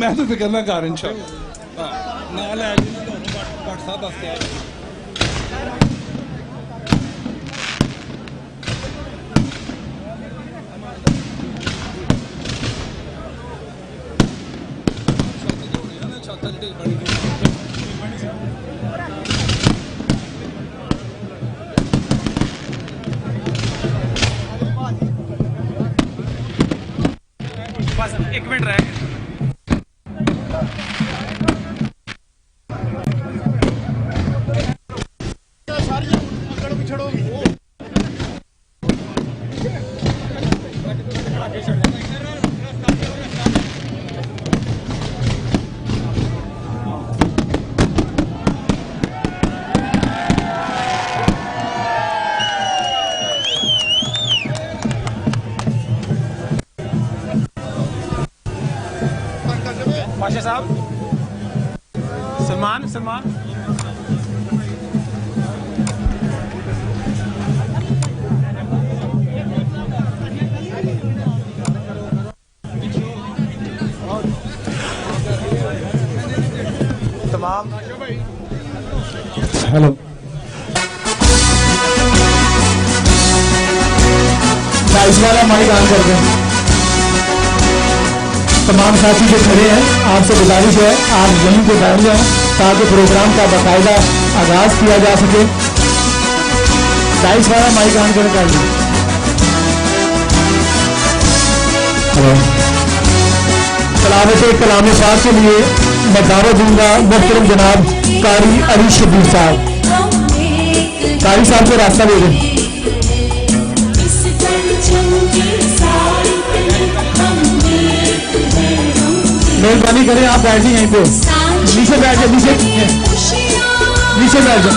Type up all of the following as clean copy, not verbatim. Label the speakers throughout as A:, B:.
A: मैं तो करना घर इंशाअल्लाह ना लै भट्ट साहब वास्ते
B: बस 1 मिनट रह गया। पाशा साहब, सलमान सलमान तमाम
C: हेलो इस वाला माइक ऑन कर दें। तमाम साथी जो खड़े हैं आपसे गुजारिश है आप जमीन पे बैठ जाएं ताकि प्रोग्राम का बाकायदा आगाज किया जा सके। वाला माइक ऑन कर लीजिए। हेलो तलावत कलाम पाक के लिए मैं दावत दूंगा मोहतरम जनाब कारी अली शबीर साहब। कारी साहब को रास्ता दे दें। मेहरबानी करें आप बैठ जाए यहीं पे, नीचे बैठ जाए, नीचे बैठ जाए।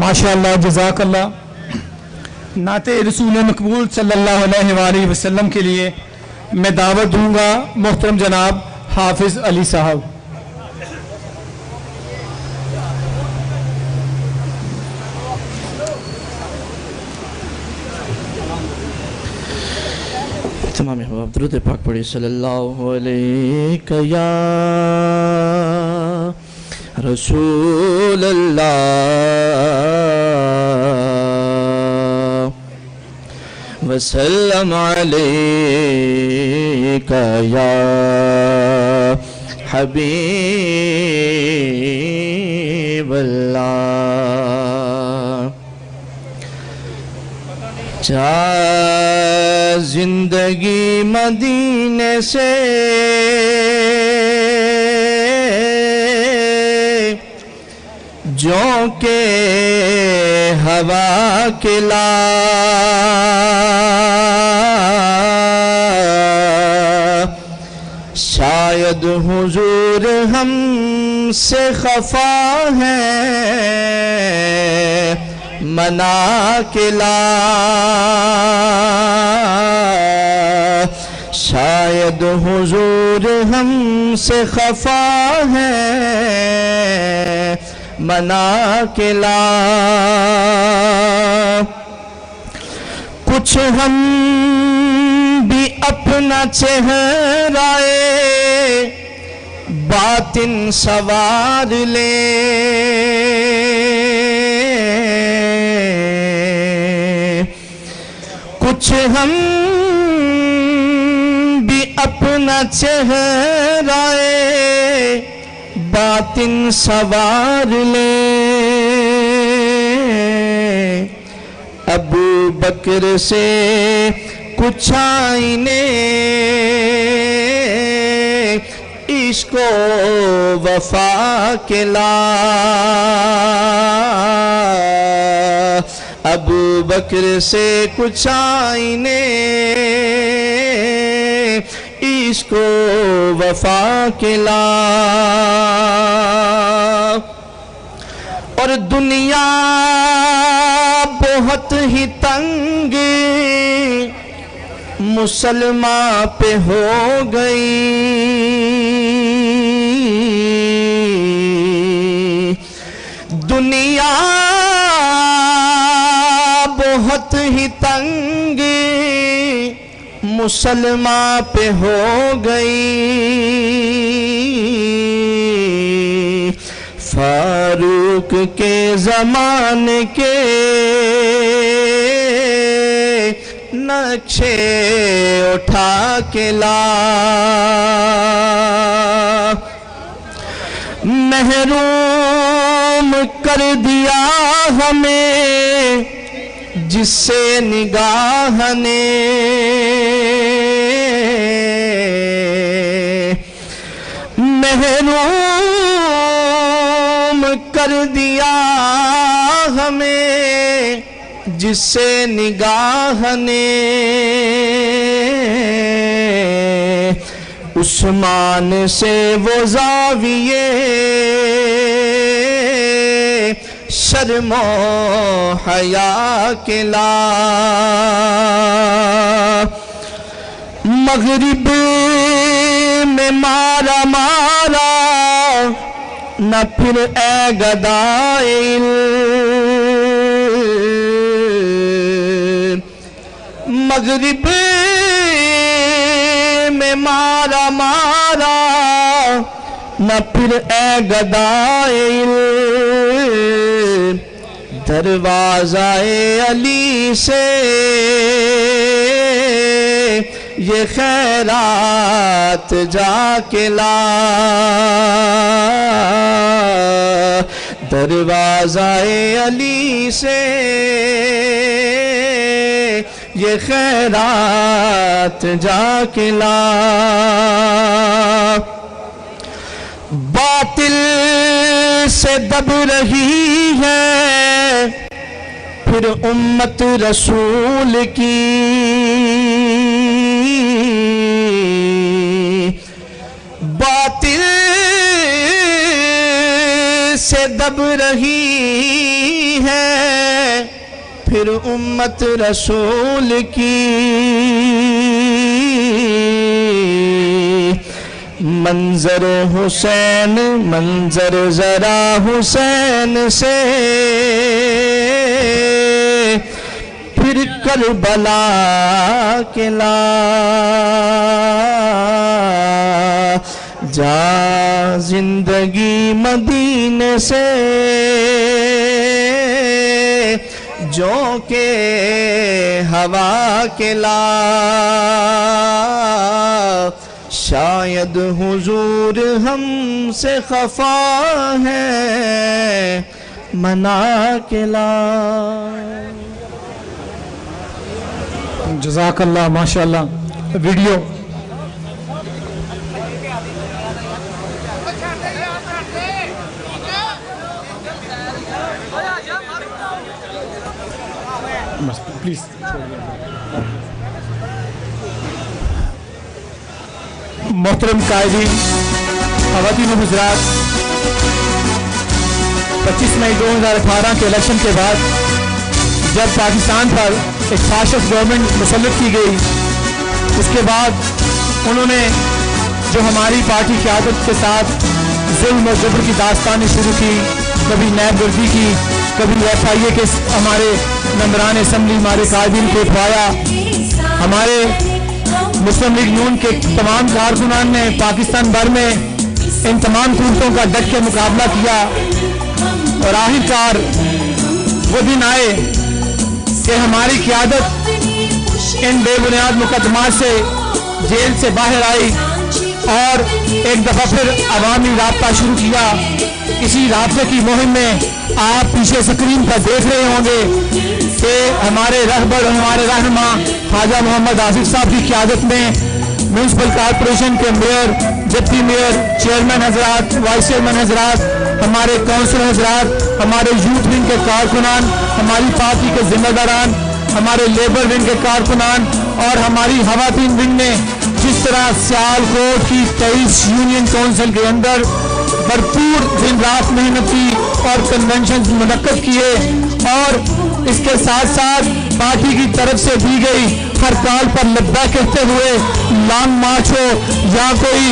C: माशाअल्लाह, जज़ाकल्लाह। नाते रसूल मकबूल सल्लल्लाहु अलैहि वसल्लम के लिए मैं दावत दूंगा मोहतरम जनाब हाफिज अली साहब।
D: तमाम अहबाब दुरूद पाक पढ़े सल्लल्लाहु अलैहि या रसूल अल्लाह वसल्लम अलैका या हबीब अल्लाह। जिंदगी मदीने से जो के हवा किला शायद हुजूर हमसे खफा है मना किला शायद हुजूर हमसे खफा है मना किला। कुछ हम भी अपना चेहराए बातिन सवार ले कुछ हम भी अपना चेहराए बातिन सवार ले। अबू बकर से कुछ आईने इश्को वफा के ला अबू बकर से कुछ आईने इसको वफा के ला। और दुनिया बहुत ही तंग मुसलमान पे हो गई दुनिया बहुत ही तंग मुसलमान पे हो गई। फारूक के ज़माने के नक्शे उठा के ला महरूम कर दिया हमें जिससे निगाह ने महरूम कर दिया हमें जिससे निगाह ने। उस्मान से वो ज़ाविये शर्मो हया के ला मगरिब में मारा मारा न फिर ए गदाइल मगरिब में मारा मारा न फिर ए गदाइल दरवाज़ाए अली से ये खैरात जाके ला दरवाज़ाए अली से ये खैरात जाके ला, बातिल से दब रही है फिर उम्मत रसूल की, बातिल से दब रही है फिर उम्मत रसूल की, मंजर हुसैन मंजर जरा हुसैन से फिर करबला के ला, जा जिंदगी मदीने से जो के हवा के ला, शायद हुजूर हमसे खफा है मना के ला।
C: जज़ाकल्लाह, माशाअल्लाह। वीडियो बस प्लीज। मोहतरम कायदीन, ख़वातीन व हज़रात, 25 मई 2018 के इलेक्शन के बाद जब पाकिस्तान पर एक फाशिस्ट गवर्नमेंट मुसल्लत की गई, उसके बाद उन्होंने जो हमारी पार्टी की आदत के साथ जुल्म और जबर की दास्तानें शुरू की, कभी नैब वर्दी की, कभी FIA के हमारे मेंबरान असम्बली हमारे कायदीन को उठवाया, हमारे मुस्लिम लीग नून के तमाम कारकुनान ने पाकिस्तान भर में इन तमाम कुर्तों का डट के मुकाबला किया और आखिरकार वो दिन आए कि हमारी क़यादत इन बेबुनियाद मुकदमात से जेल से बाहर आई और एक दफ़ा फिर अवामी राब्ता शुरू किया। इसी राब्ते की मुहिम में आप पीछे स्क्रीन पर देख रहे होंगे कि हमारे रहबर और हमारे रहनुमा ख्वाजा मोहम्मद आसिफ साहब की क़यादत में म्यूनसिपल कॉरपोरेशन के मेयर, डिप्टी मेयर, चेयरमैन हजरात, वाइस चेयरमैन हजरात, हमारे काउंसिलर हजरात, हमारे यूथ विंग के कारकुनान, हमारी पार्टी के जिम्मेदारान, हमारे लेबर विंग के कारकुनान और हमारी खवातीन विंग ने जिस तरह सियालकोट की 23 यूनियन काउंसिल के अंदर भरपूर दिन रात मेहनत की और कन्वेंशन मुनक्कद किए और इसके साथ साथ पार्टी की तरफ से दी गई हड़ताल पर लब्बा कहते हुए लॉन्ग मार्च हो या कोई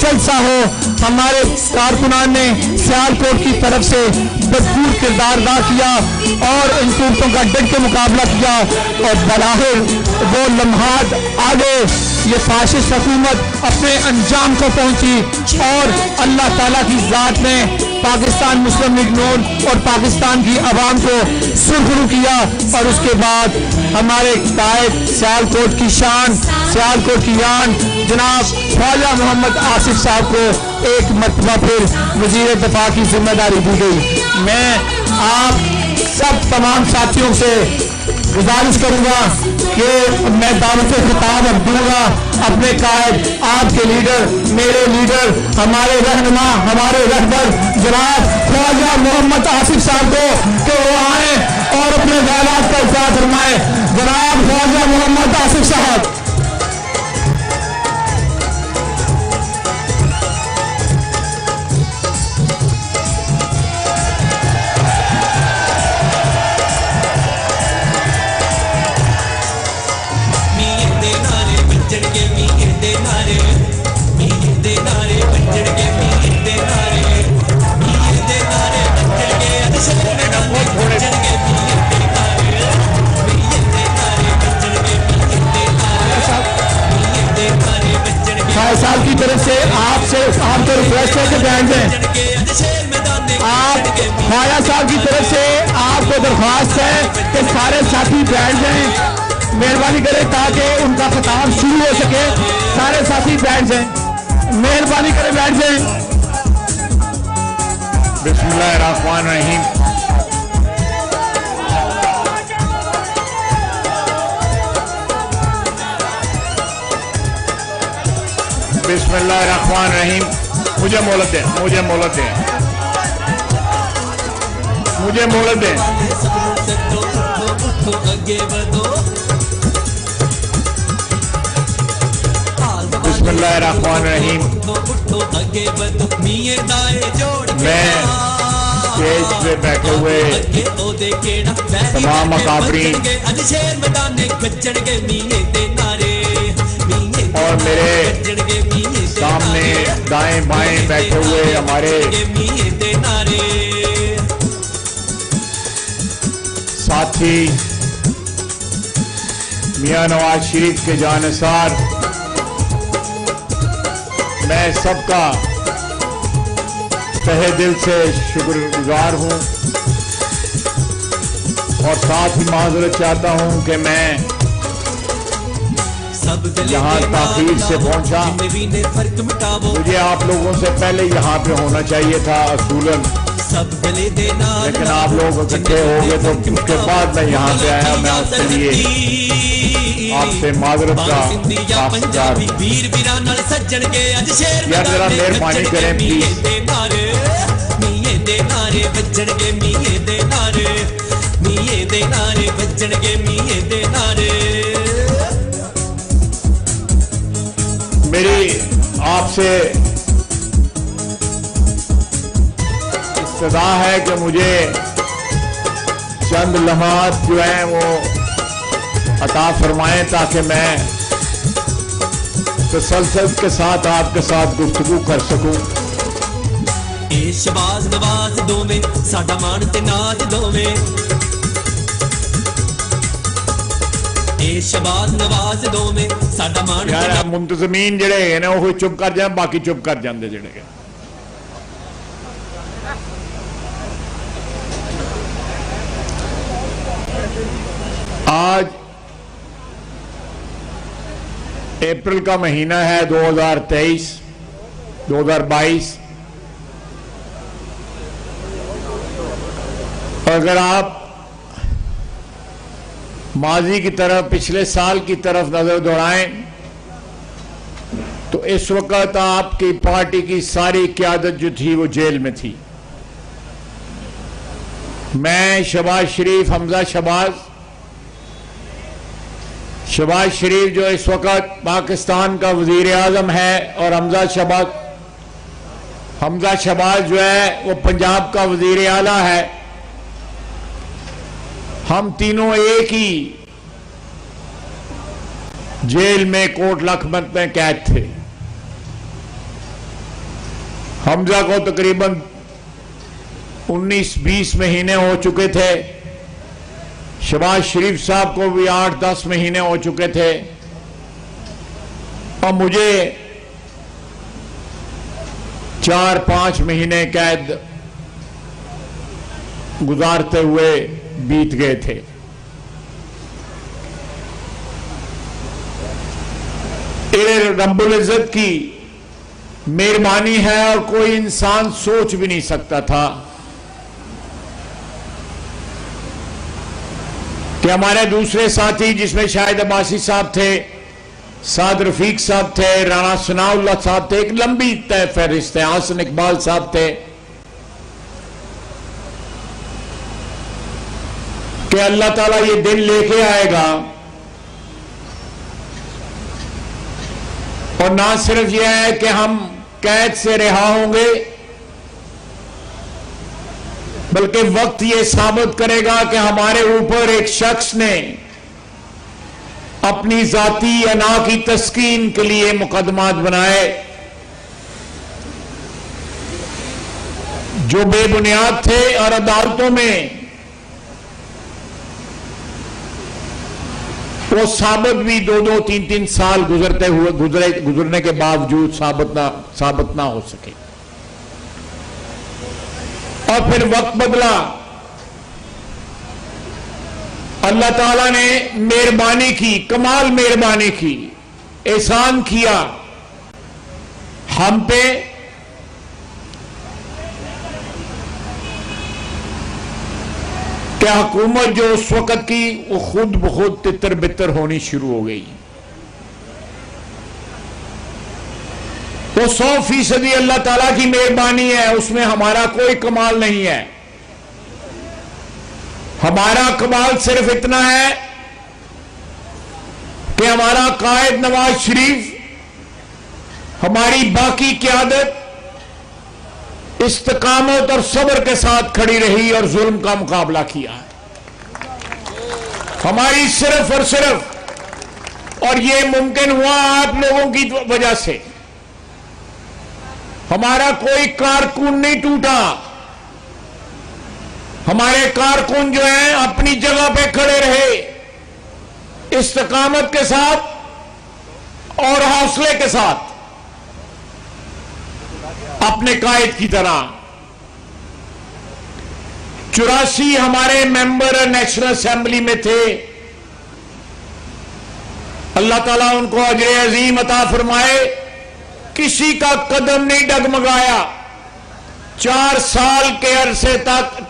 C: जलसा हो, हमारे कारकुनान ने सियालकोट की तरफ से भरपूर किरदार अदा किया और इन कुर्तों का डट के मुकाबला किया और बलाहिर वो लम्हात आगे ये फाशिस्ट हुकूमत अपने अंजाम को पहुंची और अल्लाह ताला की ज़ात ने पाकिस्तान मुस्लिम लीग नून और पाकिस्तान की आवाम को सुरखरू किया और उसके बाद हमारे कायद सियालकोट की शान, सियालकोट की यान जनाब ख्वाजा मोहम्मद आसिफ साहब को एक मरतबा फिर वज़ीर दफा की जिम्मेदारी दी गई। मैं आप सब तमाम साथियों से गुजारिश करूंगा कि मैं दावत खिताब दूंगा अपने कायद, आपके लीडर, मेरे लीडर, हमारे रहनुमा, हमारे रहबर जनाब ख्वाजा मोहम्मद आसिफ साहब को कि वो आए और अपने ख्यालात का इज़हार फरमाए। जनाब ख्वाजा मोहम्मद आसिफ साहब। साहब की तरफ से आपको रिक्वेस्ट है कि बैठ जाएं। आप ख्वाजा साहब की तरफ से आपको दरख्वास्त है कि सारे साथी बैठ जाएं, मेहरबानी करें ताकि उनका खिताब शुरू हो सके। सारे साथी बैठ जाएं, मेहरबानी करें बैठ जाएं।
E: बिस्मिल्लाहिर्रहमानिर्रहीम। बिस्मिल्लाहिर्रहमानिर्रहीम। मुझे मोहलत दें, मुझे मोहलत दें, मुझे मोहलत दें। बिस्मिल्लाहिर्रहमानिर्रहीम। मैं स्टेज पे बैठे हुए तमाम अकाबरीन और मेरे सामने दाएं बाएं बैठे हुए हमारे साथी मियां नवाज शरीफ के जानसार, मैं सबका तहे दिल से शुक्रगुजार हूं और साथ ही माजरत चाहता हूं कि मैं यहाँ ताखीर से पहुंचा। मुझे आप लोगों से पहले यहाँ पे होना चाहिए था असूलन, लेकिन आप लोग इकट्ठे हो गए तो उसके बाद मैं यहाँ पे आया। मैं उसके लिए आपसे माजरत का इंतजार हूं। यार जरा मेहरबानी करें प्लीज। मेरी आपसे इस्तदा है कि मुझे चंद लम्हात जो हैं वो अता फरमाएं ताकि मैं तसल्सल के साथ आपके साथ गुफ्तगू कर सकूं।
F: शबाज नवाज दोवें साडा मान ते नाज दोवें, शबाज नवाज दोवें साडा मान।
E: यार मुंतजमीन जेड़े है ना वो चुप कर जाए, बाकी चुप कर जाते जेड़े। आज अप्रैल का महीना है 2022। अगर आप माजी की तरफ, पिछले साल की तरफ नजर दौड़ाएं तो इस वक्त आपकी पार्टी की सारी क्यादत जो थी वो जेल में थी। मैं शहबाज शरीफ, हमजा शहबाज शरीफ जो इस वक्त पाकिस्तान का वजीर आजम है और हमजा शहबाज जो है वो पंजाब का वजीर आला है। हम तीनों एक ही जेल में कोट लखपत में कैद थे। हमजा को तकरीबन 19-20 महीने हो चुके थे, शहबाज शरीफ साहब को भी 8-10 महीने हो चुके थे और मुझे 4-5 महीने कैद गुजारते हुए बीत गए थे। ये रब्बुल इज्जत की मेहरबानी है और कोई इंसान सोच भी नहीं सकता था कि हमारे दूसरे साथी, जिसमें शाहिद अब्बासी साहब थे, साद रफीक साहब थे, राणा सनाउल्लाह साहब थे, एक लंबी तय फहरिस्त है, हसन इकबाल साहब थे, कि अल्लाह ताला ये दिन लेके आएगा और ना सिर्फ यह है कि हम कैद से रिहा होंगे, बल्कि वक्त ये साबित करेगा कि हमारे ऊपर एक शख्स ने अपनी जाती अना की तस्कीन के लिए मुकदमात बनाए जो बेबुनियाद थे और अदालतों में वो साबित भी 2-2, 3-3 साल गुजरने के बावजूद साबित ना हो सके। और फिर वक्त बदला, अल्लाह ताला ने मेहरबानी की, कमाल मेहरबानी की, एहसान किया हम पे कि हुकूमत जो उस वक्त की वो खुद ब खुद तितर बितर होनी शुरू हो गई। वो 100% अल्लाह ताला की मेहरबानी है, उसमें हमारा कोई कमाल नहीं है। हमारा कमाल सिर्फ इतना है कि हमारा कायद नवाज शरीफ, हमारी बाकी क़यादत इस्तिकामत और सब्र के साथ खड़ी रही और जुल्म का मुकाबला किया। हमारी सिर्फ और सिर्फ, और ये मुमकिन हुआ आप लोगों की वजह से। हमारा कोई कारकुन नहीं टूटा, हमारे कारकुन जो हैं अपनी जगह पे खड़े रहे इस्तिकामत के साथ और हौसले के साथ, अपने कायद की तरह। 84 हमारे मेंबर नेशनल असेंबली में थे, अल्लाह ताला उनको अजर अजीम अता फरमाए। किसी का कदम नहीं डगमगाया। 4 साल के अरसे तक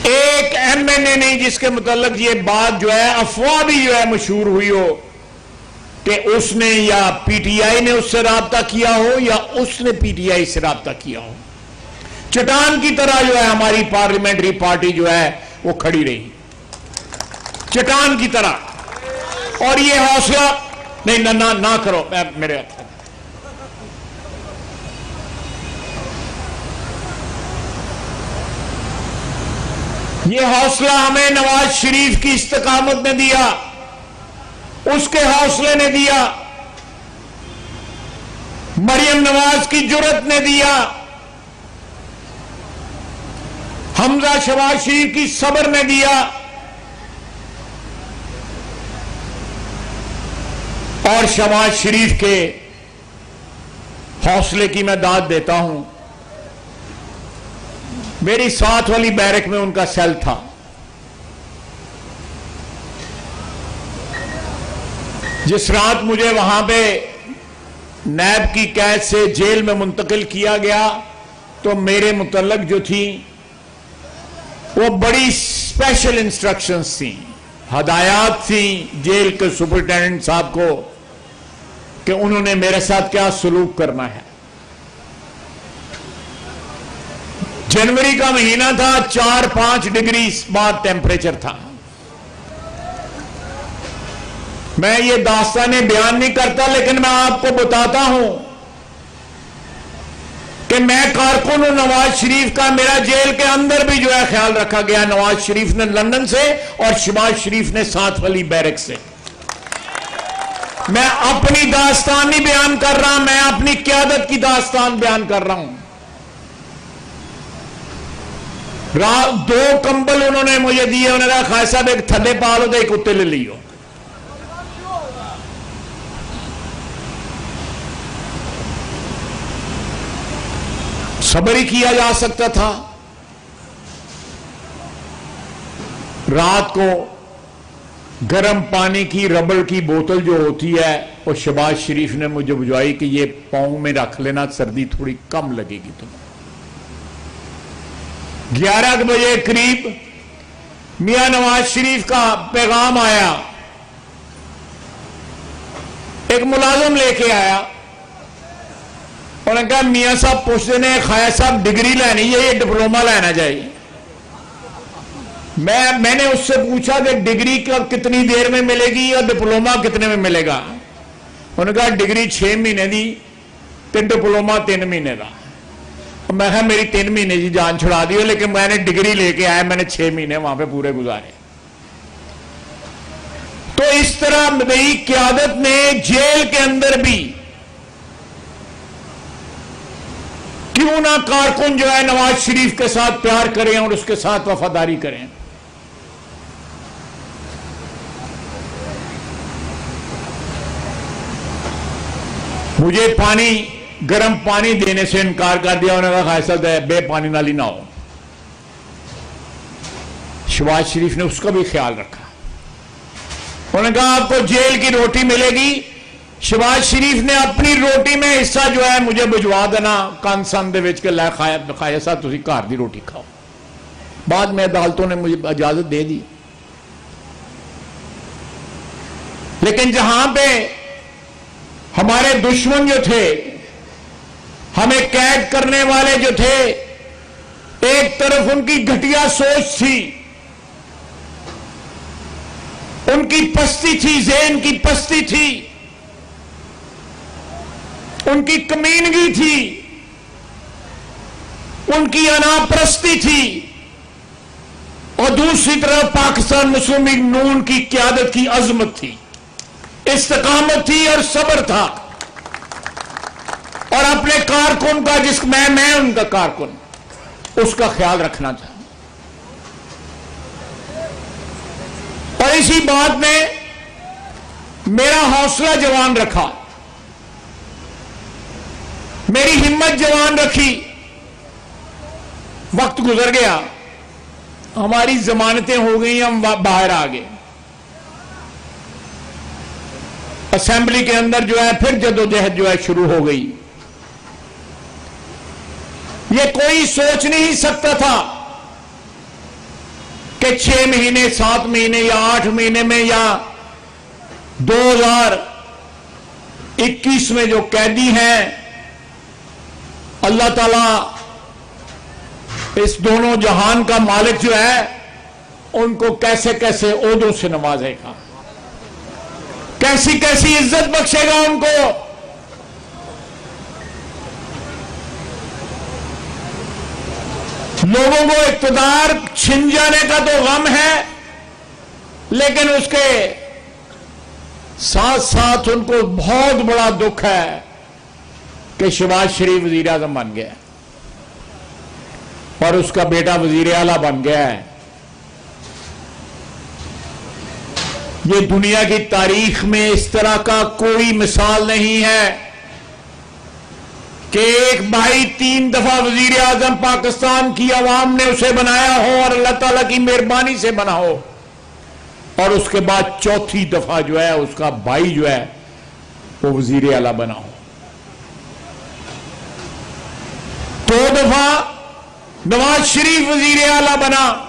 E: एक MNA नहीं जिसके मुताल्लिक ये बात जो है, अफवाह भी जो है मशहूर हुई हो कि उसने या PTI ने उससे राब्ता किया हो या उसने PTI से राब्ता किया हो। चट्टान की तरह जो है हमारी पार्लियामेंट्री पार्टी जो है वो खड़ी रही, चट्टान की तरह। और ये हौसला नहीं, ना ना ना करो मेरे ये हौसला हमें नवाज शरीफ की इस्तिकामत ने दिया, उसके हौसले ने दिया, मरियम नवाज की जुर्रत ने दिया, हमजा शहबाज शरीफ की सब्र ने दिया, और शहबाज शरीफ के हौसले की मैं दाद देता हूं। मेरी साथ वाली बैरक में उनका सेल था। जिस रात मुझे वहां पे नैब की कैद से जेल में मुंतकिल किया गया, तो मेरे मुतल्लक जो थी वो बड़ी स्पेशल इंस्ट्रक्शंस थी, हदायत थी जेल के सुपरिटेंडेंट साहब को कि उन्होंने मेरे साथ क्या सलूक करना है। जनवरी का महीना था, 4-5 डिग्री बाद टेम्परेचर था। मैं ये दास्ताने बयान नहीं करता, लेकिन मैं आपको बताता हूं कि मैं कारकुन हूं नवाज शरीफ का। मेरा जेल के अंदर भी जो है ख्याल रखा गया, नवाज शरीफ ने लंदन से और शहबाज शरीफ ने साथ वाली बैरक से। मैं अपनी दास्तान नहीं बयान कर रहा, मैं अपनी क़यादत की दास्तान बयान कर रहा हूं। रात 2 कंबल उन्होंने मुझे दिए, उन्होंने कहा खाय साहब एक थले पा लो तो एक कुत्ते ले लियो। सब्र ही किया जा सकता था। रात को गर्म पानी की रबड़ की बोतल जो होती है वो शहबाज शरीफ ने मुझे बुझवाई कि ये पांव में रख लेना, सर्दी थोड़ी कम लगेगी तुम्हें। 11 बजे करीब मियां नवाज शरीफ का पैगाम आया। एक मुलाजिम लेके आया, उन्होंने कहा मियां साहब पूछते ने खाया साहब डिग्री लेनी है या डिप्लोमा लेना चाहिए। मैंने उससे पूछा कि डिग्री का कितनी देर में मिलेगी और डिप्लोमा कितने में मिलेगा। उन्होंने कहा डिग्री 6 महीने की तो डिप्लोमा 3 महीने का। मैं कहा मेरी 3 महीने की जान छुड़ा दी, लेकिन मैंने डिग्री लेके आया, मैंने 6 महीने वहां पे पूरे गुजारे। तो इस तरह मेरी क़यादत ने जेल के अंदर भी क्यों ना कारकुन जो है नवाज शरीफ के साथ प्यार करें और उसके साथ वफादारी करें। मुझे गर्म पानी देने से इनकार कर दिया। उन्होंने कहा खायसा बे पानी नाली ना हो। शहबाज शरीफ ने उसका भी ख्याल रखा। उन्होंने कहा आपको जेल की रोटी मिलेगी, शहबाज शरीफ ने अपनी रोटी में हिस्सा जो है मुझे भिजवा देना कंन सन दे विच के लै खाया साहब तुसीं घर दी रोटी खाओ। बाद में अदालतों ने मुझे इजाजत दे दी। लेकिन जहां पे हमारे दुश्मन जो थे, हमें कैद करने वाले जो थे, एक तरफ उनकी घटिया सोच थी, उनकी पस्ती थी, ज़हन की पस्ती थी, उनकी कमीनगी थी, उनकी अनापरस्ती थी, और दूसरी तरफ पाकिस्तान मुस्लिम लीग नून की क्यादत की अजमत थी, इस्तिकामत थी और सब्र था। और अपने कारकुन का, जिस मैं उनका कारकुन, उसका ख्याल रखना था। और इसी बात ने मेरा हौसला जवान रखा, मेरी हिम्मत जवान रखी। वक्त गुजर गया, हमारी जमानतें हो गई, हम बाहर आ गए। असेंबली के अंदर जो है फिर जदोजहद जो है शुरू हो गई। ये कोई सोच नहीं सकता था कि 6 महीने, 7 महीने या 8 महीने में या 2021 में जो कैदी हैं, अल्लाह ताला इस दोनों जहान का मालिक जो है उनको कैसे कैसे ओहदों से नवाजेगा, कैसी कैसी इज्जत बख्शेगा उनको। लोगों को इक्तदार छिन जाने का तो गम है, लेकिन उसके साथ साथ उनको बहुत बड़ा दुख है कि शहबाज शरीफ वजीर आजम बन गया और उसका बेटा वजीर आला बन गया है। ये दुनिया की तारीख में इस तरह का कोई मिसाल नहीं है कि एक भाई 3 दफा वजीर आजम पाकिस्तान की आवाम ने उसे बनाया हो और अल्लाह ताला की मेहरबानी से बना हो, और उसके बाद चौथी दफा जो है उसका भाई जो है वो वजीर आला बना हो। 2 दफा नवाज शरीफ वजीर आला बना,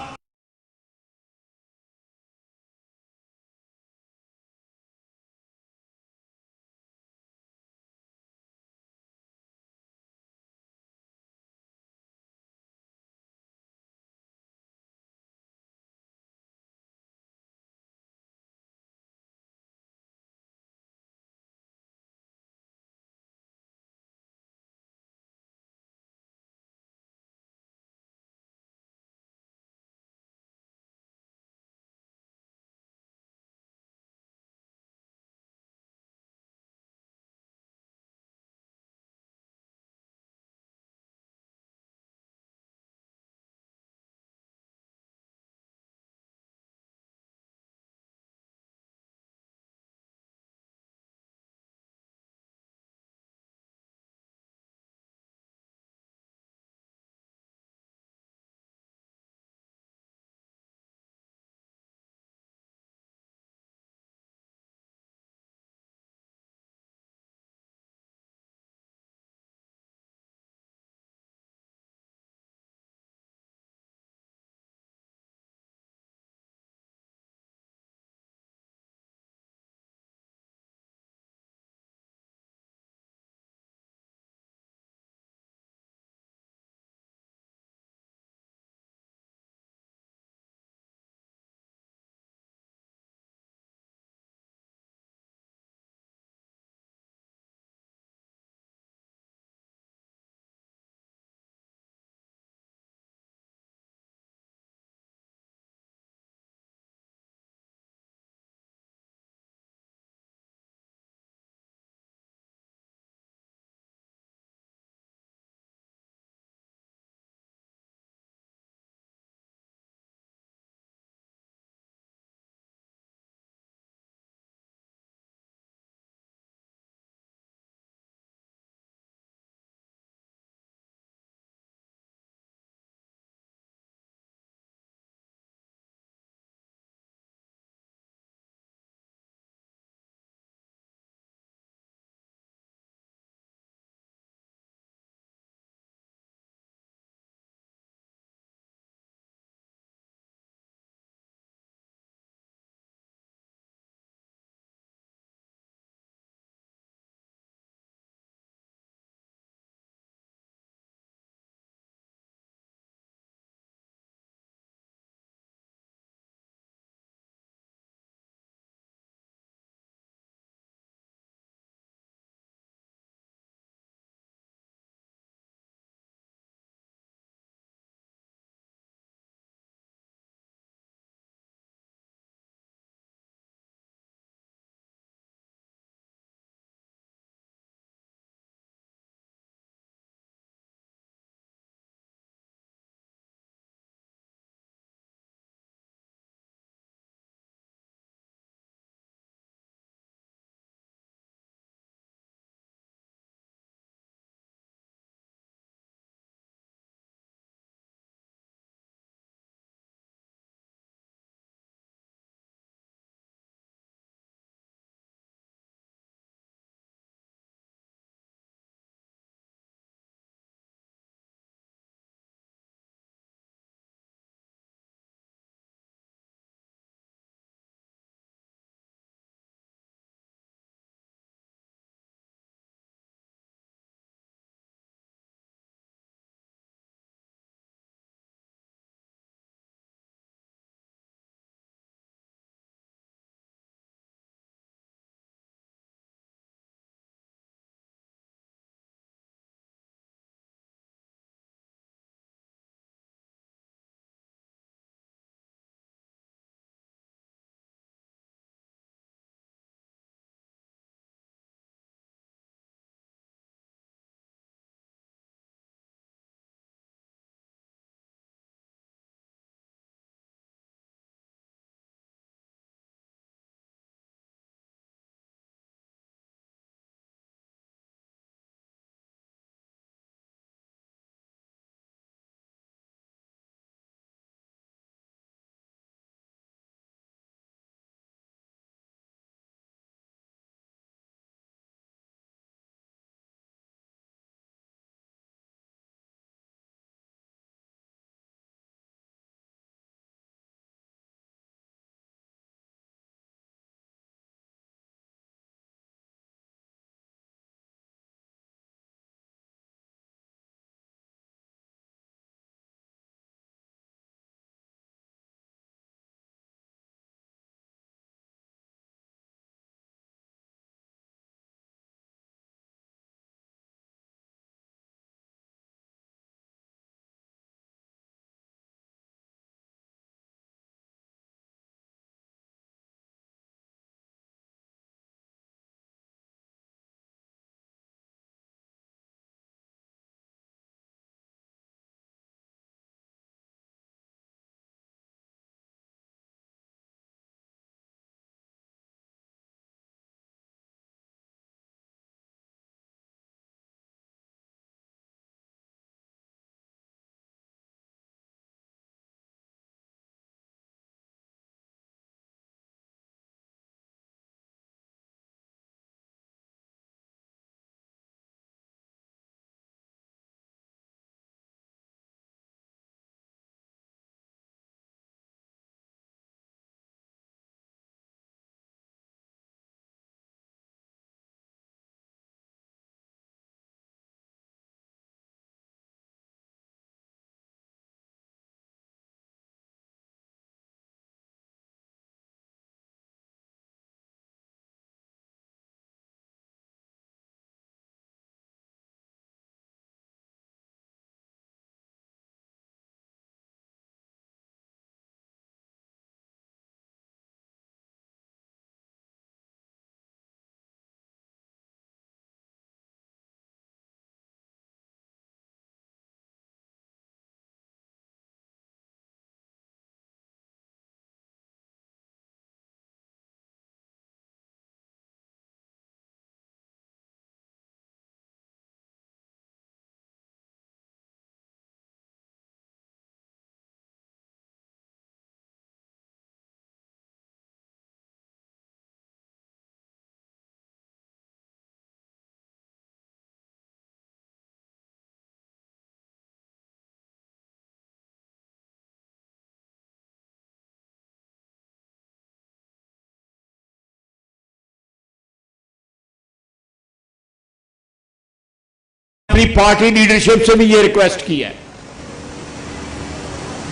E: अपनी पार्टी लीडरशिप से भी ये रिक्वेस्ट की है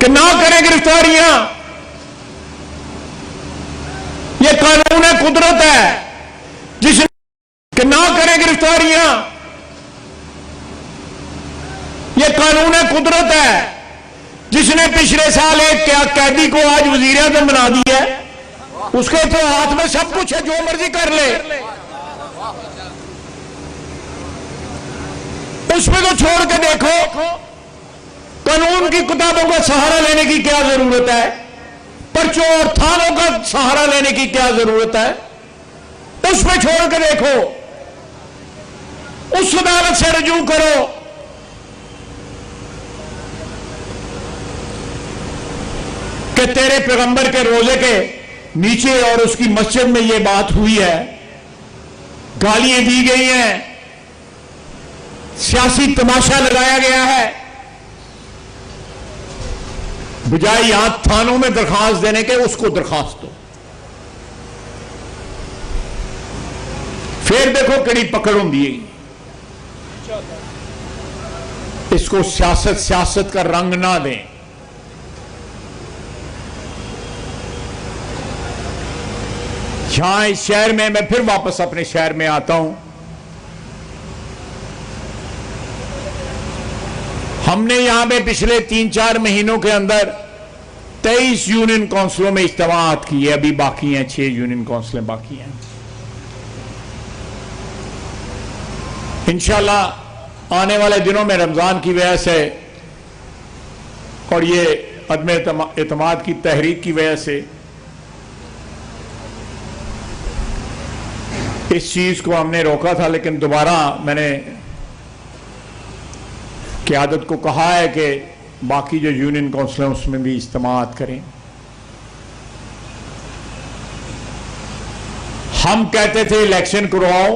E: कि ना करें गिरफ्तारियां। ये कानून है, कुदरत है, जिसने कि ना करें गिरफ्तारियां। ये कानून है, कुदरत है, जिसने पिछले साल एक कैदी को आज वजीर आज़म बना दिया है। उसके तो हाथ में सब कुछ है, जो मर्जी कर ले। उसमें तो छोड़ के देखो, कानून की किताबों का सहारा लेने की क्या जरूरत है, पर्चों और थानों का सहारा लेने की क्या जरूरत है। उसमें छोड़ के देखो, उस अदालत से रजू करो। कि तेरे पैगंबर के रोजे के नीचे और उसकी मस्जिद में यह बात हुई है, गालियां दी गई हैं, सियासी तमाशा लगाया गया है। बजाय यहां थानों में दरखास्त देने के, उसको दरखास्त दो। फिर देखो कड़ी पकड़ होंगी। इसको सियासत का रंग ना दें। यहां इस शहर में, मैं फिर वापस अपने शहर में आता हूं, हमने यहां पे पिछले 3-4 महीनों के अंदर 23 यूनियन काउंसिलों में इज्तिमात किए। अभी बाकी हैं 6 यूनियन काउंसिलें बाकी हैं। इंशाल्लाह आने वाले दिनों में रमजान की वजह से और ये अदम एतमाद की तहरीक की वजह से इस चीज को हमने रोका था, लेकिन दोबारा मैंने क़यादत को कहा है कि बाकी जो यूनियन काउंसिल हैं उसमें भी इज्तिमात करें। हम कहते थे इलेक्शन करवाओ,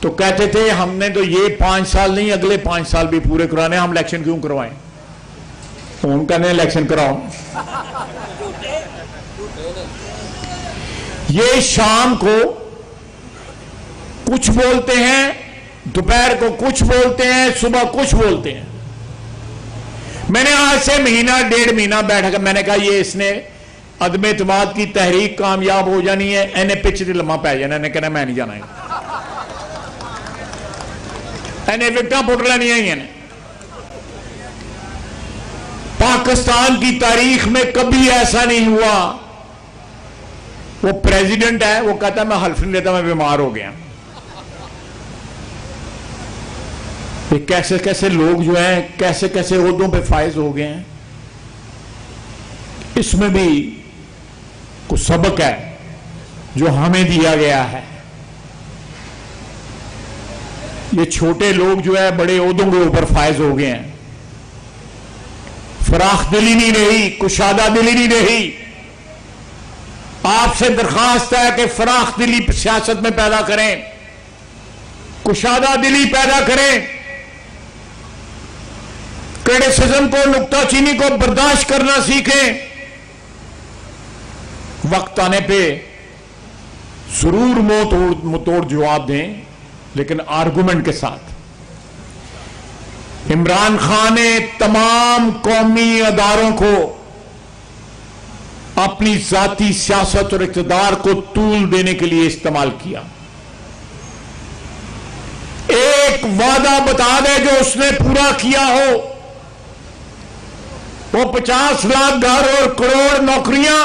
E: तो कहते थे हमने तो ये 5 साल नहीं, अगले 5 साल भी पूरे कराने, हम इलेक्शन क्यों करवाएं। हम कहने इलेक्शन कराओ। ये शाम को कुछ बोलते हैं, दोपहर को कुछ बोलते हैं, सुबह कुछ बोलते हैं। मैंने आज से महीना 1.5 महीना बैठ कर मैंने कहा ये इसने अदम एतमाद की तहरीक कामयाब हो जानी है, इन्हें पिछले लम्हा पै जाना। इन्हें कहना मैं नहीं जाना, इन्हें विकटा पुट लेनी है। पाकिस्तान की तारीख में कभी ऐसा नहीं हुआ। वो प्रेसिडेंट है, वो कहता मैं हल्फ नहीं लेता, मैं बीमार हो गया। कैसे कैसे लोग जो हैं, कैसे कैसे ओहदों पे फायज हो गए हैं। इसमें भी कुछ सबक है जो हमें दिया गया है। ये छोटे लोग जो है बड़े ओहदों के ऊपर फायज हो गए हैं। फराख दिली नहीं रही, कुशादा दिली नहीं रही। आपसे दरखास्त है कि फराख दिली सियासत में पैदा करें, कुशादा दिली पैदा करें, क्रिटिसिज्म को, नुक्ताचीनी को बर्दाश्त करना सीखें। वक्त आने पे जरूर मुंह तोड़ जवाब दें, लेकिन आर्गुमेंट के साथ। इमरान खान ने तमाम कौमी अदारों को अपनी जाती सियासत और इक़्तिदार को तूल देने के लिए इस्तेमाल किया। एक वादा बता दे जो उसने पूरा किया हो। वो 50 लाख घर और करोड़ नौकरियां,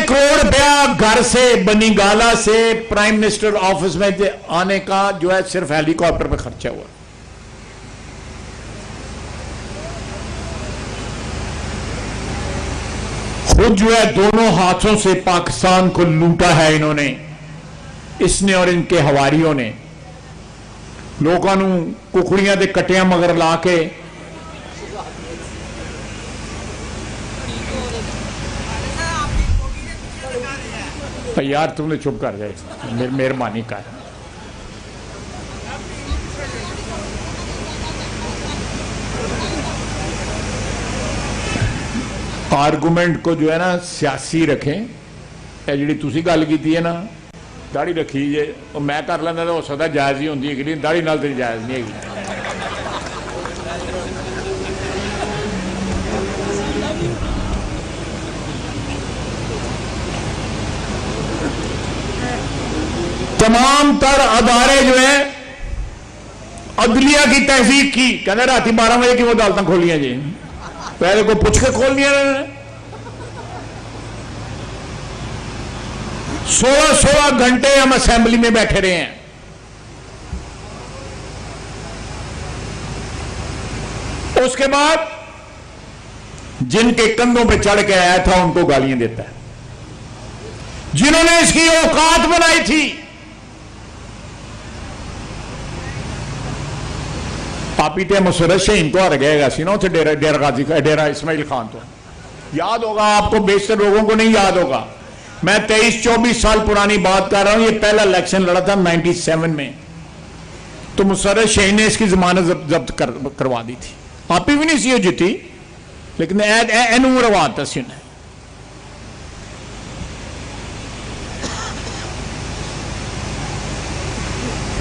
E: करोड़ रुपया घर से, बनीगाला से प्राइम मिनिस्टर ऑफिस में आने का जो है सिर्फ हेलीकॉप्टर पे खर्चा हुआ। खुद जो है दोनों हाथों से पाकिस्तान को लूटा है इन्होंने, इसने और इनके हवारियों ने। लोगों को कुकड़ियां दे कटियां मगर ला के यार तुमने चुप कर जाए, मेहरबानी कर। आर्गुमेंट को जो है ना सियासी रखें, ਇਹ ਜਿਹੜੀ ਤੁਸੀਂ ਗੱਲ ਕੀਤੀ ਹੈ ਨਾ ਦਾੜੀ ਰੱਖੀ ਜੇ ਉਹ ਮੈਂ ਕਰ ਲੈਂਦਾ ਤਾਂ ਹੋ ਸਕਦਾ ਜਾਇਜ਼ ਹੀ ਹੁੰਦੀ ਹੈ ਕਿ ਦਾੜੀ ਨਾਲ ਤੇ ਜਾਇਜ਼ ਨਹੀਂ ਹੈਗੀ। तमाम तर अदारे जो है अदलिया की तहजीब की कहते रात 12 बजे की वो अदालत खोलियां जी पहले को पूछ के खोल दिया 16-16 घंटे हम असेंबली में बैठे रहे हैं। उसके बाद जिनके कंधों पे चढ़ के आया था उनको गालियां देता है, जिन्होंने इसकी औकात बनाई थी। आपी तो मुसरत शहीन तो हर गएगा सी ना उसे डेरा गाजी का डेरा इस्माइल खान तो याद होगा आपको, बेशतर लोगों को नहीं याद होगा। मैं 23-24 साल पुरानी बात कर रहा हूं, ये पहला इलेक्शन लड़ा था 97 में, तो मुसरत शहीन ने इसकी जमानत जब्त करवा दी थी। आपी भी नहीं सी जीती लेकिन एनू रवाता सी उन्हें।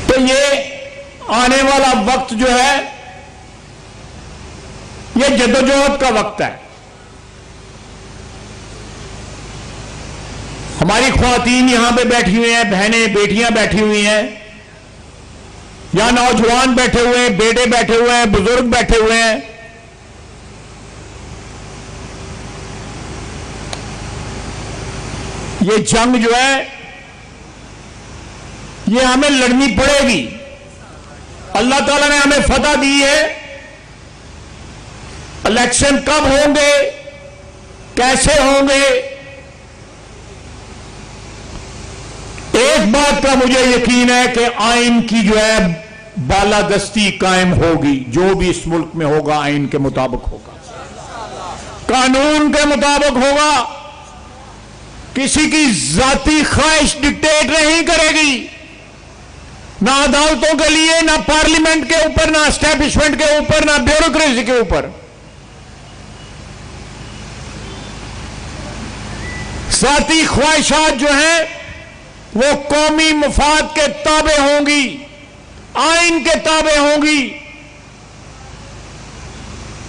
E: तो ये आने वाला वक्त जो है ये जद्दोजहद का वक्त है। हमारी ख्वातीन यहां पे बैठी हुई हैं, बहनें बेटियां बैठी हुई हैं, यहां नौजवान बैठे हुए हैं, बेटे बैठे हुए हैं, बुजुर्ग बैठे हुए हैं। ये जंग जो है ये हमें लड़नी पड़ेगी। अल्लाह ताला ने हमें फतह दी है। इलेक्शन कब होंगे, कैसे होंगे, एक बात का मुझे यकीन है कि आइन की जो है बालादस्ती कायम होगी। जो भी इस मुल्क में होगा आइन के मुताबिक होगा, कानून के मुताबिक होगा। किसी की जाती ख्वाहिश डिक्टेट नहीं करेगी, ना अदालतों के लिए, ना पार्लियामेंट के ऊपर, ना एस्टैब्लिशमेंट के ऊपर, ना ब्यूरोक्रेसी के ऊपर। जाती ख्वाहिशात जो हैं वो कौमी मफाद के ताबे होंगी, आइन के ताबे होंगी।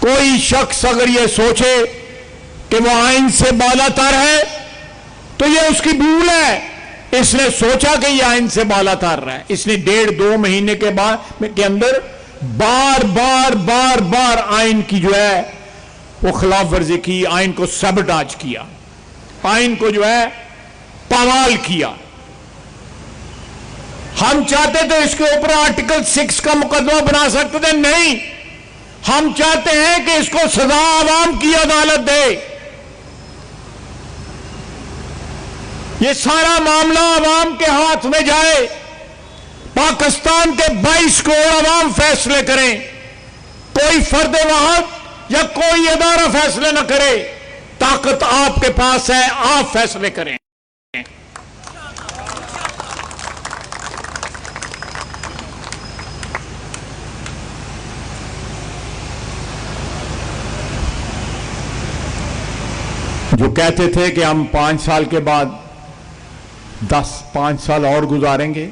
E: कोई शख्स अगर ये सोचे कि वो आइन से बालातर है तो ये उसकी भूल है। इसने सोचा कि ये आइन से बालातर रहा है, इसने 1.5-2 महीने के बाद के अंदर बार बार बार बार आइन की जो है वो खिलाफ वर्जी की, आइन को सबटाज किया, आइन को जो है पामाल किया। हम चाहते थे इसके ऊपर आर्टिकल 6 का मुकदमा बना सकते थे, नहीं। हम चाहते हैं कि इसको सजा आवाम की अदालत दे। ये सारा मामला आवाम के हाथ में जाए, पाकिस्तान के 22 करोड़ आवाम फैसले करें, कोई फर्द वहाद या कोई अदारा फैसले न करे। ताकत आपके पास है, आप फैसले करें। जो कहते थे कि हम 5 साल के बाद 5 साल और गुजारेंगे,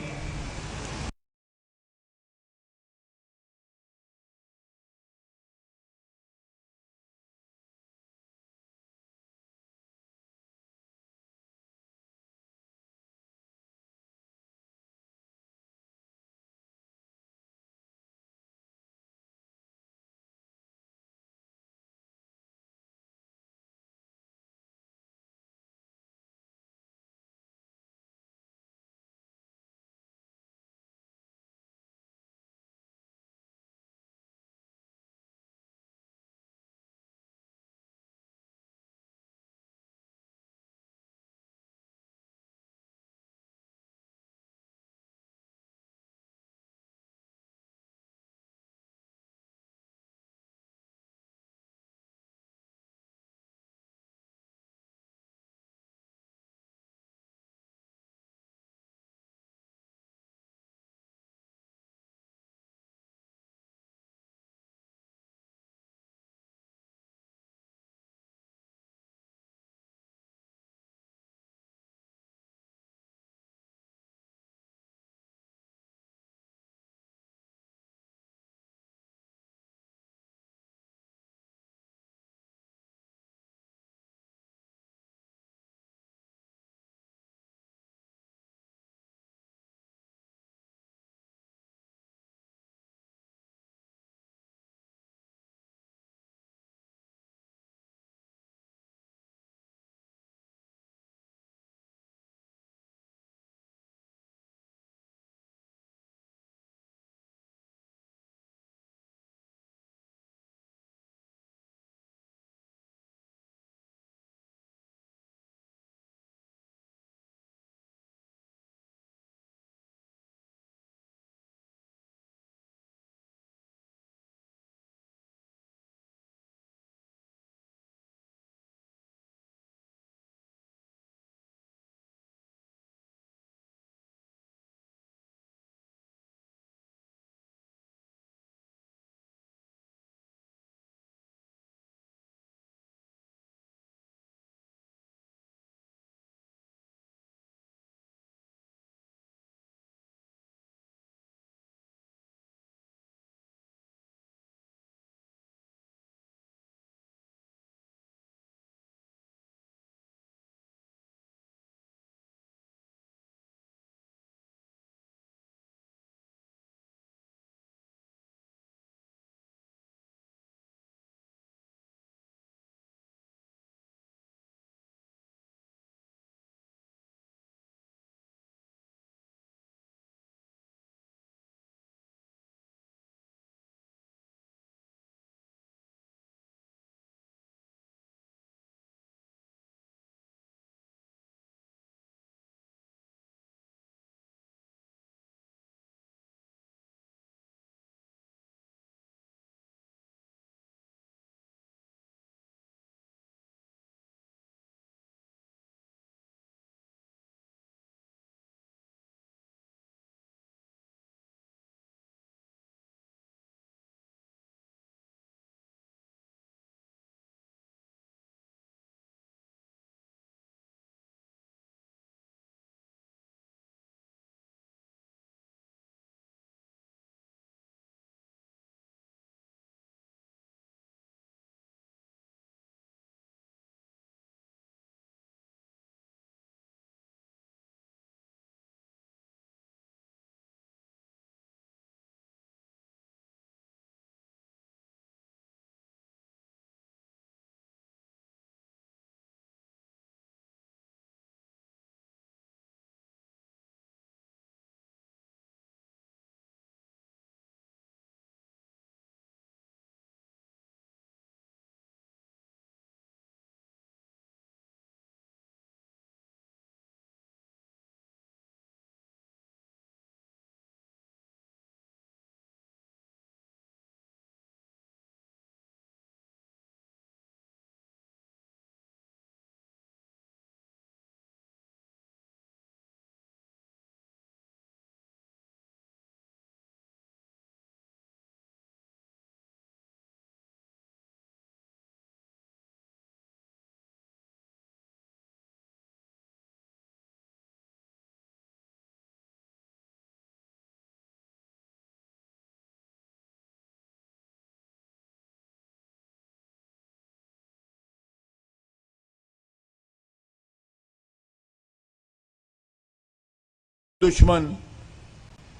E: दुश्मन,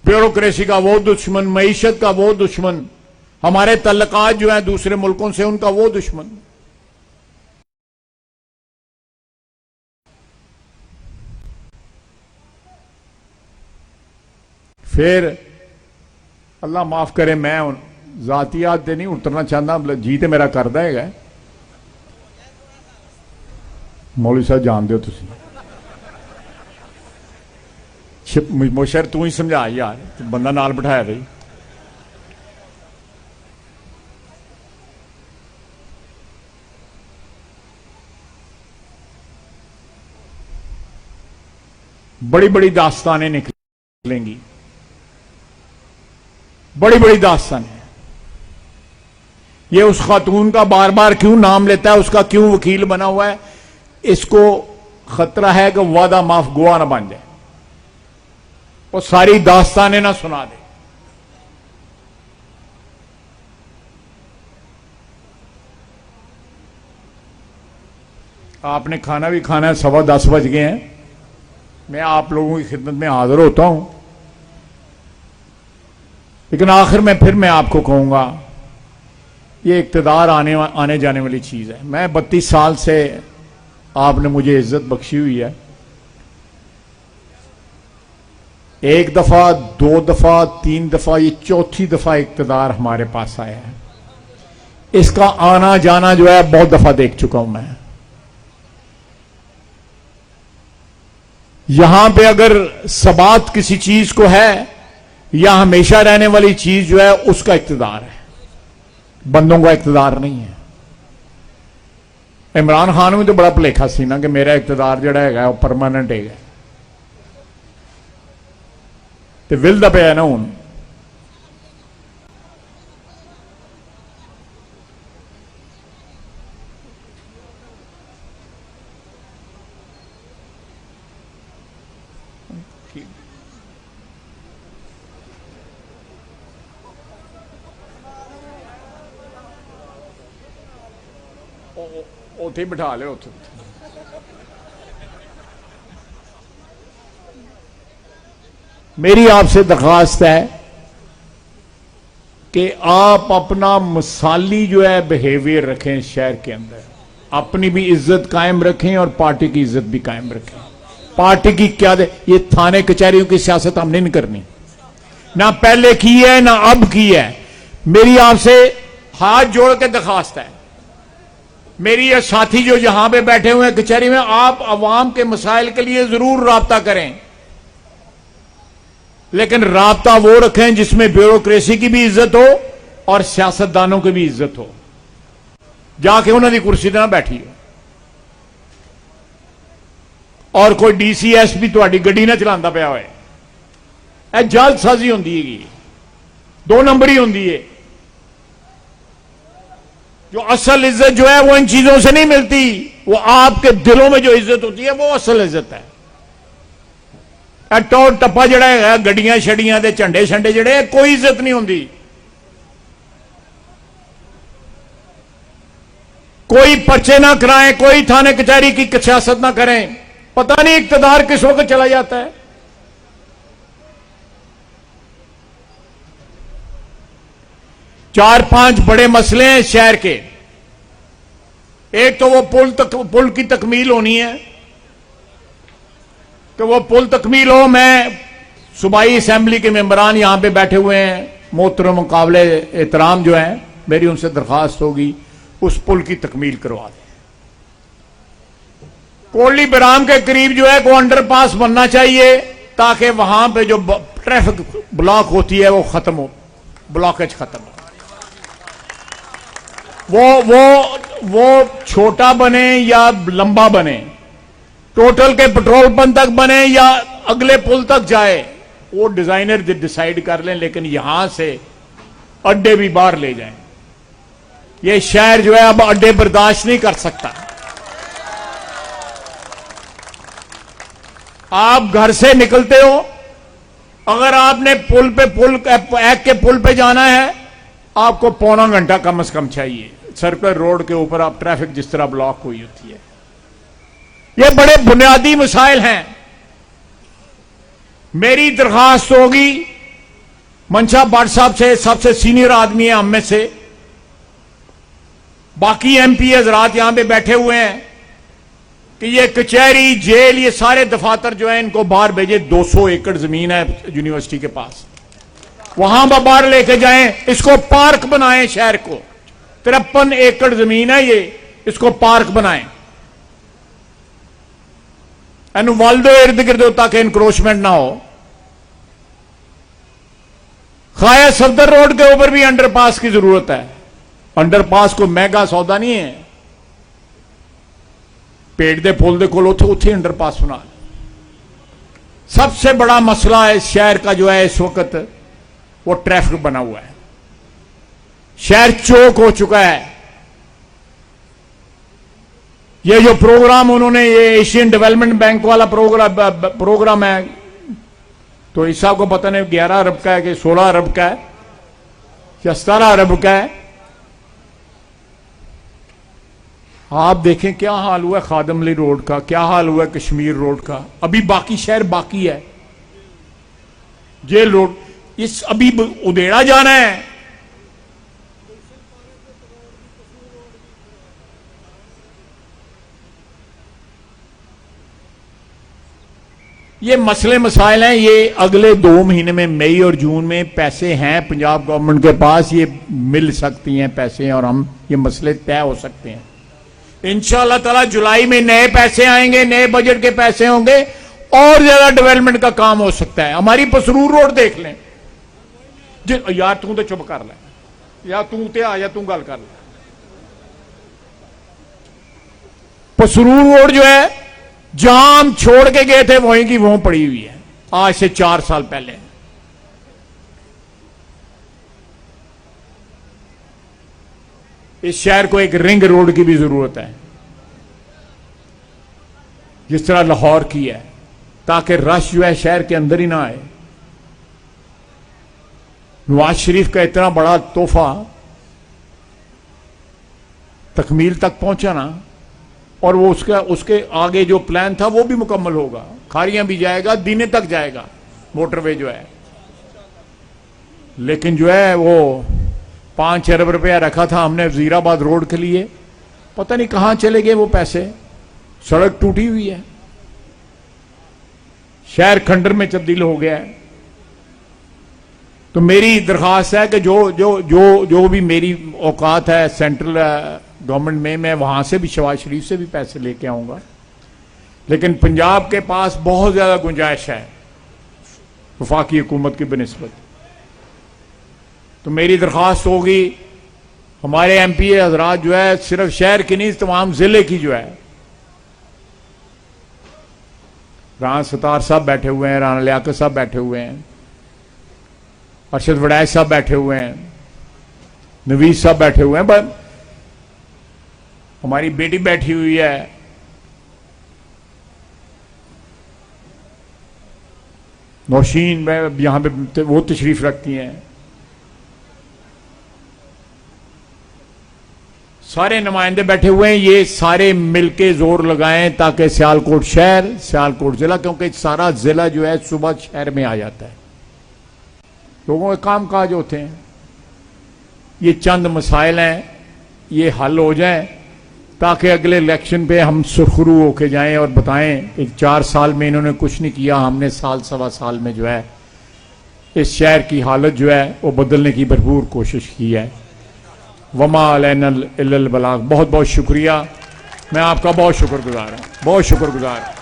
E: ब्यूरोक्रेसी का वो दुश्मन, मईशत का वो दुश्मन, हमारे तल्लकात जो हैं दूसरे मुल्कों से उनका वो दुश्मन। फिर अल्लाह माफ करे, मैं जातियात ते नहीं उतरना चाहता, जी तो मेरा करदा है। मौलवी साहब जानते हो तुसी, मुशर तू ही समझा यार, बंदा नाल बिठाया भाई। बड़ी बड़ी दास्तानें निकलेंगी, बड़ी बड़ी दास्तानें। ये उस खातून का बार बार क्यों नाम लेता है, उसका क्यों वकील बना हुआ है, इसको खतरा है कि वादा माफ गुआ ना बन जाए और सारी दास्तानें ना सुना दे। आपने खाना भी खाना है, 10:15 बज गए हैं, मैं आप लोगों की खिदमत में हाजिर होता हूं, लेकिन आखिर में फिर मैं आपको कहूंगा, ये इक्तदार आने जाने वाली चीज है। मैं 32 साल से आपने मुझे इज्जत बख्शी हुई है, एक दफा, 2 दफा, 3 दफा, ये 4थी दफा इक्तदार हमारे पास आया है। इसका आना जाना जो है बहुत दफा देख चुका हूं मैं। यहां पे अगर सबात किसी चीज को है या हमेशा रहने वाली चीज जो है उसका इक्तदार है, बंदों का इक्तदार नहीं है। इमरान खान में तो बड़ा भुलेखा सी ना कि मेरा इक्तदार जड़ा है वो परमानेंट है, तो विलदा पे ना हूं। ਉੱਥੇ ਬਿਠਾ ਲਿਓ ਉੱਥੇ। मेरी आपसे दरख्वास्त है कि आप अपना मिसाली जो है बिहेवियर रखें शहर के अंदर, अपनी भी इज्जत कायम रखें और पार्टी की इज्जत भी कायम रखें। पार्टी की क्या दे, ये थाने कचहरियों की सियासत हमने नहीं करनी, ना पहले की है ना अब की है। मेरी आपसे हाथ जोड़ के दरख्वास्त है, मेरी ये साथी जो यहां पे बैठे हुए हैं कचहरी में, आप अवाम के मसाइल के लिए जरूर राब्ता करें, लेकिन राब्ता वो रखें जिसमें ब्यूरोक्रेसी की भी इज्जत हो और सियासतदानों की भी इज्जत हो। जाके उन्होंने कुर्सी ना बैठी हो और कोई DCSP ਤੁਹਾਡੀ ਗੱਡੀ ਨਾ ਚਲਾਉਂਦਾ ਪਿਆ ਹੋਏ, ਇਹ ਜਲਦਸਾਜ਼ੀ ਹੁੰਦੀ ਹੈਗੀ, 2 नंबरी ਹੁੰਦੀ है। जो असल इज्जत जो है वो इन चीजों से नहीं मिलती, वो आपके दिलों में जो इज्जत होती है वो असल इज्जत है। टोर टप्पा जड़ा है, गड्डियां छड़ियां दे झंडे छंडे जड़े, कोई इज्जत नहीं होती। कोई पर्चे ना कराएं, कोई थाने कचहरी की सियासत ना करें, पता नहीं इक्तदार किस वक्त चला जाता है। चार 5 बड़े मसले हैं शहर के। एक तो वो पुल की तकमील होनी है, तो वो पुल तकमील हो। मैं सूबाई असेंबली के मेंबरान यहां पे बैठे हुए हैं, मोहतरम मुकाबले एहतराम जो हैं, मेरी उनसे दरख्वास्त होगी उस पुल की तकमील करवा दें। कोटली बराम के करीब जो है वो अंडरपास बनना चाहिए, ताकि वहां पे जो ट्रैफिक ब्लॉक होती है वो खत्म हो, ब्लॉकेज खत्म हो। वो छोटा बने या लंबा बने, टोटल के पेट्रोल पंप तक बने या अगले पुल तक जाए, वो डिजाइनर डिसाइड कर लें, लेकिन यहां से अड्डे भी बाहर ले जाएं। ये शहर जो है अब अड्डे बर्दाश्त नहीं कर सकता। आप घर से निकलते हो, अगर आपने एक के पुल पे जाना है, आपको पौना घंटा कम से कम चाहिए। सर्कुलर रोड के ऊपर आप ट्रैफिक जिस तरह ब्लॉक हुई होती है, ये बड़े बुनियादी मसाइल हैं। मेरी दरखास्त होगी मंशा भट्ट साहब से, सबसे सीनियर आदमी है हम में से, बाकी एमपी हजरात यहां पे बैठे हुए हैं, कि ये कचहरी, जेल, ये सारे दफातर जो है इनको बाहर भेजे। 200 एकड़ जमीन है यूनिवर्सिटी के पास, वहां बाहर लेके जाएं, इसको पार्क बनाएं। शहर को 53 एकड़ जमीन है ये, इसको पार्क बनाएं। एनु वल दो इर्द गिर्द ताकि इंक्रोचमेंट ना हो। खाया सफदर रोड के ऊपर भी अंडरपास की जरूरत है। अंडरपास को महंगा सौदा नहीं है, पेट दे पुल दे कोल उथे अंडरपास बना। सबसे बड़ा मसला है शहर का जो है इस वक्त, वो ट्रैफिक बना हुआ है। शहर चौक हो चुका है। ये जो प्रोग्राम उन्होंने, ये एशियन डेवलपमेंट बैंक वाला प्रोग्राम है, तो इस साहब को पता नहीं 11 अरब का है कि 16 अरब का है या 17 अरब का है। आप देखें क्या हाल हुआ है खादम अली रोड का, क्या हाल हुआ है कश्मीर रोड का। अभी बाकी शहर बाकी है। जेल रोड इस अभी उदेड़ा जाना है। ये मसले मसाइल हैं, ये अगले 2 महीने में, मई और जून में पैसे हैं पंजाब गवर्नमेंट के पास, ये मिल सकती हैं पैसे और हम ये मसले तय हो सकते हैं। इंशाअल्लाह ताला जुलाई में नए पैसे आएंगे, नए बजट के पैसे होंगे और ज्यादा डेवलपमेंट का काम हो सकता है। हमारी पसरूर रोड देख लें। यार तू तो चुप कर ले, या तू ते आ, या तू गल कर ले। पसरूर रोड जो है, जहां हम छोड़ के गए थे वहीं की वहीं पड़ी हुई है, आज से 4 साल पहले। इस शहर को एक रिंग रोड की भी जरूरत है, जिस तरह लाहौर की है, ताकि रश जो है शहर के अंदर ही ना आए। नवाज शरीफ का इतना बड़ा तोहफा तकमील तक पहुंचा ना, और वो उसके आगे जो प्लान था वो भी मुकम्मल होगा। खारियां भी जाएगा, दीने तक जाएगा मोटरवे जो है। लेकिन जो है वो 5 अरब रुपया रखा था हमने वजीराबाद रोड के लिए, पता नहीं कहां चले गए वो पैसे। सड़क टूटी हुई है, शहर खंडर में तब्दील हो गया है। तो मेरी दरखास्त है कि जो जो जो जो भी मेरी औकात है सेंट्रल गवर्नमेंट में, मैं वहां से भी, शहबाज शरीफ से भी पैसे लेके आऊंगा। लेकिन पंजाब के पास बहुत ज्यादा गुंजाइश है वफाकी हुकूमत की बनिस्बत। तो मेरी दरखास्त होगी हमारे एमपी हजरात जो है, सिर्फ शहर की नहीं तमाम जिले की जो है, राना सतार साहब बैठे हुए हैं, राना लियाकत साहब बैठे हुए हैं, अरशद वड़ैच साहब बैठे हुए हैं, नवीज साहब बैठे हुए हैं, बस हमारी बेटी बैठी हुई है, नौशीन यहां पे वो तशरीफ रखती हैं। सारे नुमाइंदे बैठे हुए हैं। ये सारे मिलके जोर लगाएं ताकि सियालकोट शहर, सियालकोट जिला, क्योंकि सारा जिला जो है सुबह शहर में आ जाता है, लोगों के काम काज होते हैं। ये चंद मसाइल हैं, ये हल हो जाएं ताकि अगले इलेक्शन पे हम सुरखरू होके जाएं और बताएं कि 4 साल में इन्होंने कुछ नहीं किया, हमने साल सवा साल में जो है इस शहर की हालत जो है वो बदलने की भरपूर कोशिश की है। वमा अलैना इल्लल बलाग। बहुत बहुत शुक्रिया, मैं आपका बहुत शुक्रगुजार हूं, बहुत शुक्रगुजार।